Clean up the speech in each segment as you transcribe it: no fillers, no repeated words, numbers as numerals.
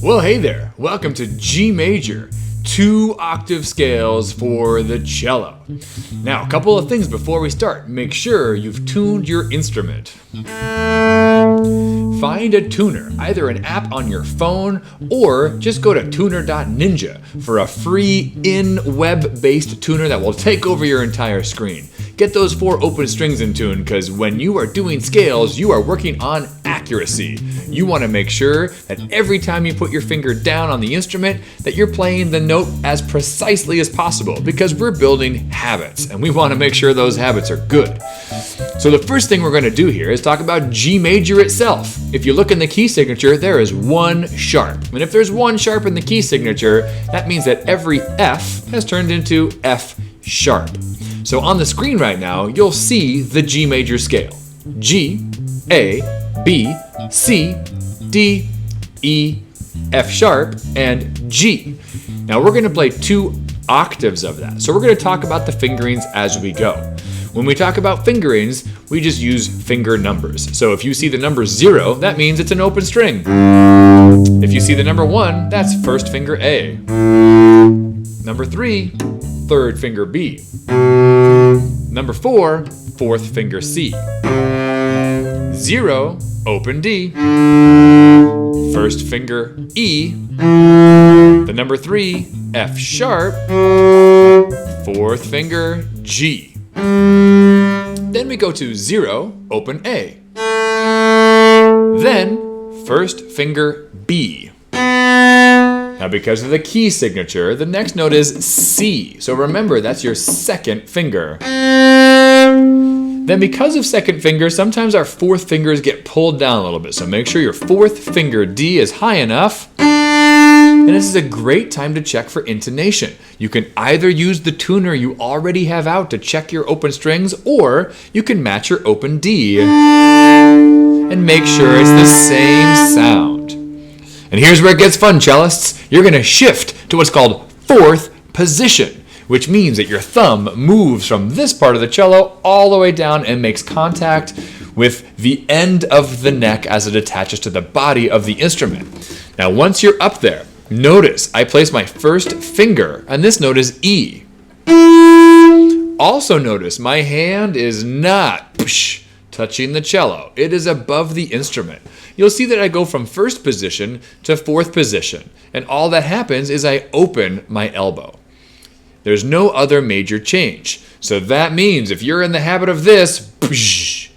Well, hey there. Welcome to G Major, 2-octave scales for the cello. Now, a couple of things before we start. Make sure you've tuned your instrument. Find a tuner, either an app on your phone or just go to tuner.ninja for a free in-web-based tuner that will take over your entire screen. Get those 4 open strings in tune, because when you are doing scales, you are working on accuracy. You want to make sure that every time you put your finger down on the instrument that you're playing the note as precisely as possible, because we're building habits and we want to make sure those habits are good. So the first thing we're going to do here is talk about G major itself. If you look in the key signature, there is 1 sharp. And if there's 1 sharp in the key signature, that means that every F has turned into F sharp. So on the screen right now, you'll see the G major scale. G, A, B, C, D, E, F sharp, and G. Now we're going to play 2 octaves of that. So we're going to talk about the fingerings as we go. When we talk about fingerings, we just use finger numbers. So if you see the number 0, that means it's an open string. If you see the number 1, that's first finger A. Number 3, third finger B. Number 4, fourth finger C. 0, open D. First finger E. The number 3, F sharp. Fourth finger G. Then we go to 0, open A. Then first finger B. Now because of the key signature, the next note is C. So remember, that's your second finger. Then because of second finger, sometimes our fourth fingers get pulled down a little bit. So make sure your fourth finger D is high enough. And this is a great time to check for intonation. You can either use the tuner you already have out to check your open strings, or you can match your open D and make sure it's the same sound. And here's where it gets fun, cellists. You're going to shift to what's called 4th position, which means that your thumb moves from this part of the cello all the way down and makes contact with the end of the neck as it attaches to the body of the instrument. Now, once you're up there, notice I place my first finger, and this note is E. Also notice my hand is not touching the cello. It is above the instrument. You'll see that I go from 1st position to 4th position, and all that happens is I open my elbow. There's no other major change. So that means if you're in the habit of this, because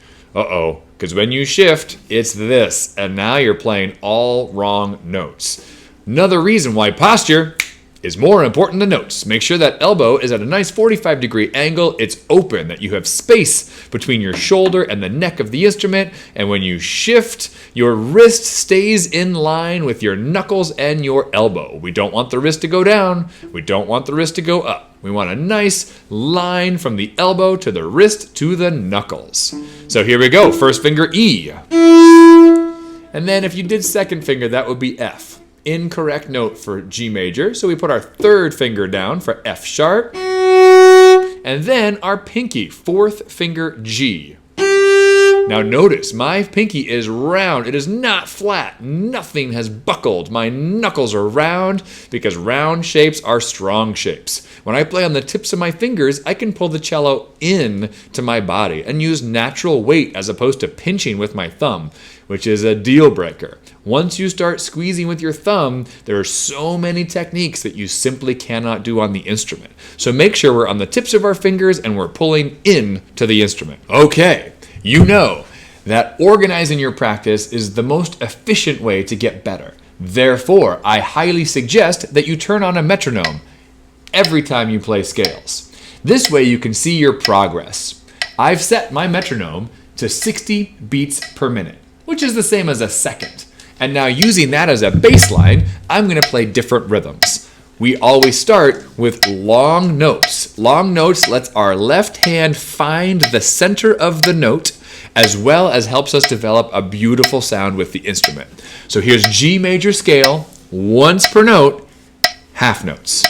when you shift, it's this, and now you're playing all wrong notes. Another reason why posture is more important than notes. Make sure that elbow is at a nice 45-degree angle. It's open, that you have space between your shoulder and the neck of the instrument. And when you shift, your wrist stays in line with your knuckles and your elbow. We don't want the wrist to go down. We don't want the wrist to go up. We want a nice line from the elbow to the wrist to the knuckles. So here we go. First finger E. And then if you did second finger, that would be F. Incorrect note for G major, so we put our 3rd finger down for F sharp, and then our pinky, 4th finger G. Now notice, my pinky is round. It is not flat. Nothing has buckled. My knuckles are round because round shapes are strong shapes. When I play on the tips of my fingers, I can pull the cello in to my body and use natural weight as opposed to pinching with my thumb, which is a deal breaker. Once you start squeezing with your thumb, there are so many techniques that you simply cannot do on the instrument. So make sure we're on the tips of our fingers and we're pulling in to the instrument. Okay, you know that organizing your practice is the most efficient way to get better. Therefore, I highly suggest that you turn on a metronome every time you play scales. This way you can see your progress. I've set my metronome to 60 beats per minute, which is the same as a second. And now using that as a baseline, I'm going to play different rhythms. We always start with long notes. Long notes lets our left hand find the center of the note, as well as helps us develop a beautiful sound with the instrument. So here's G major scale, once per note, half notes.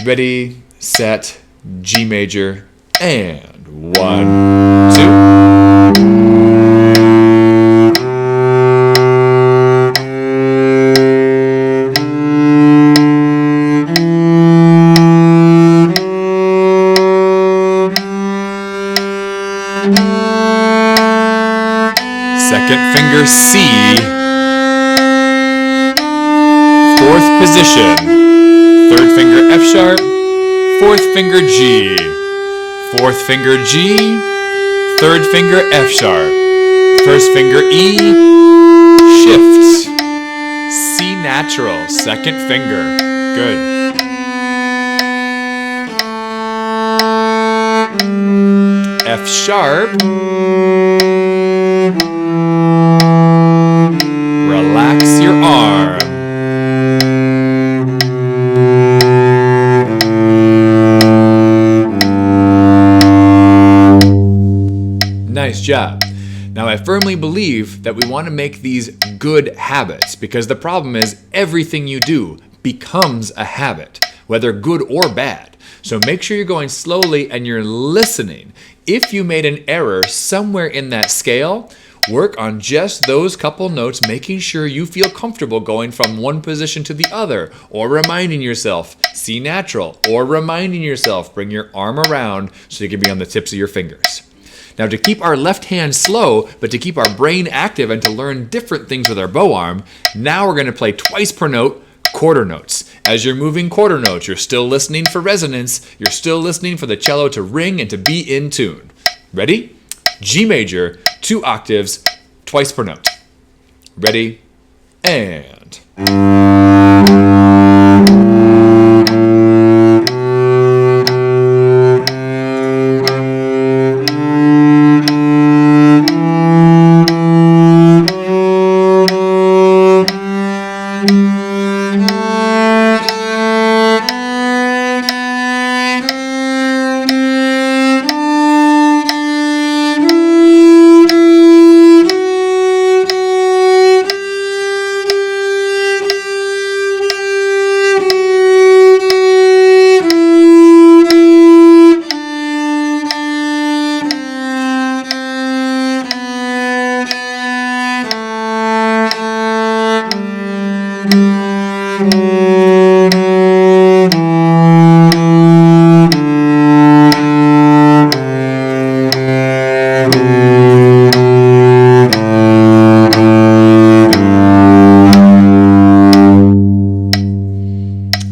Ready, set, G major, and 1, 2. 3 fourth position. Third finger F sharp, fourth finger G. Fourth finger G, third finger F sharp. First finger E, shift. C natural, second finger. Good. F sharp. Relax your arm. Nice job. Now, I firmly believe that we want to make these good habits because the problem is everything you do becomes a habit, whether good or bad. So make sure you're going slowly and you're listening. If you made an error somewhere in that scale, work on just those couple notes, making sure you feel comfortable going from one position to the other, or reminding yourself, C natural, or reminding yourself, bring your arm around so you can be on the tips of your fingers. Now, to keep our left hand slow, but to keep our brain active and to learn different things with our bow arm, now we're going to play twice per note, quarter notes. As you're moving quarter notes, you're still listening for resonance, you're still listening for the cello to ring and to be in tune. Ready? G major, 2 octaves, twice per note. Ready? And...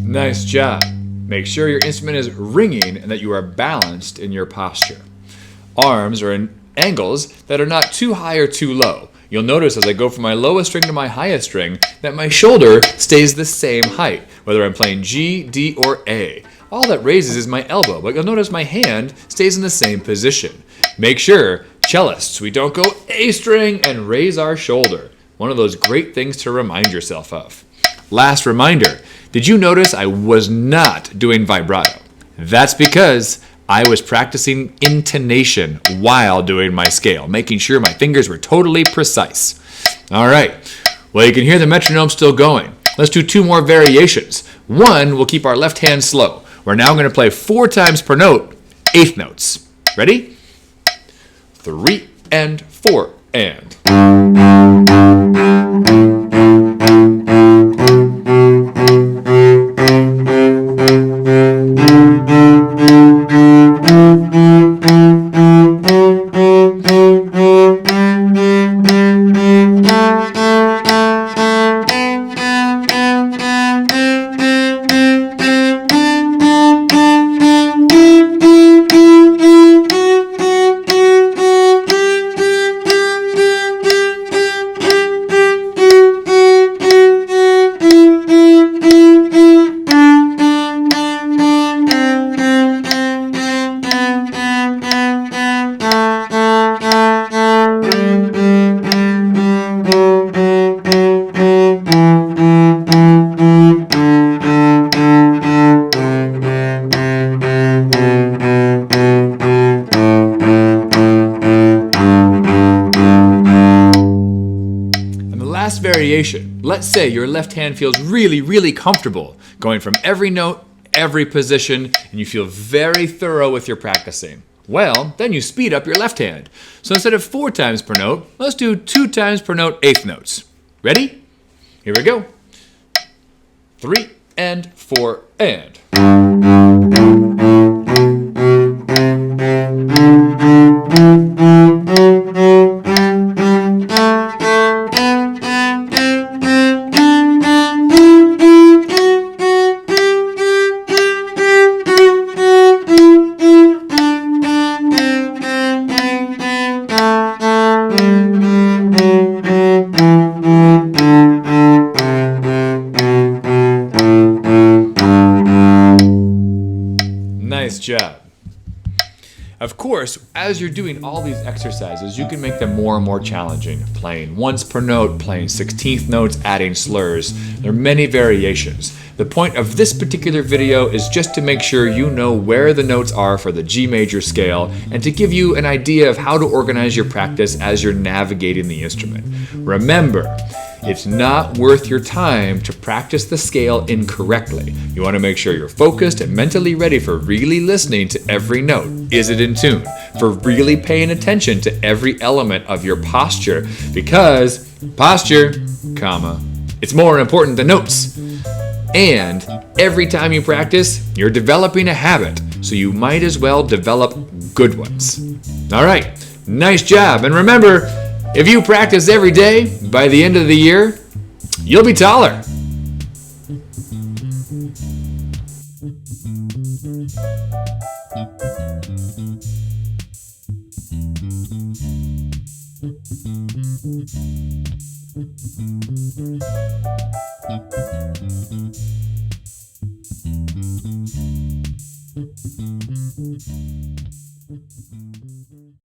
Nice job. Make sure your instrument is ringing and that you are balanced in your posture. Arms are in angles that are not too high or too low. You'll notice as I go from my lowest string to my highest string that my shoulder stays the same height, whether I'm playing G, D, or A. All that raises is my elbow, but you'll notice my hand stays in the same position. Make sure, cellists, we don't go A string and raise our shoulder. One of those great things to remind yourself of. Last reminder, did you notice I was not doing vibrato? That's because I was practicing intonation while doing my scale, making sure my fingers were totally precise. All right, well, you can hear the metronome still going. Let's do 2 more variations. One will keep our left hand slow. We're now going to play 4 times per note, 8th notes. Ready? 3 and 4 and... Variation. Let's say your left hand feels really comfortable going from every note, every position, and you feel very thorough with your practicing. Well, then you speed up your left hand. So instead of 4 times per note, let's do 2 times per note, 8th notes. Ready? Here we go. 3 and 4 and... job. Of course, as you're doing all these exercises, you can make them more and more challenging. Playing once per note, playing 16th notes, adding slurs. There are many variations. The point of this particular video is just to make sure you know where the notes are for the G major scale and to give you an idea of how to organize your practice as you're navigating the instrument. Remember, it's not worth your time to practice the scale incorrectly. You want to make sure you're focused and mentally ready for really listening to every note. Is it in tune? For really paying attention to every element of your posture, because posture, it's more important than notes. And every time you practice, you're developing a habit, so you might as well develop good ones. All right, nice job. And remember, if you practice every day, by the end of the year, you'll be taller.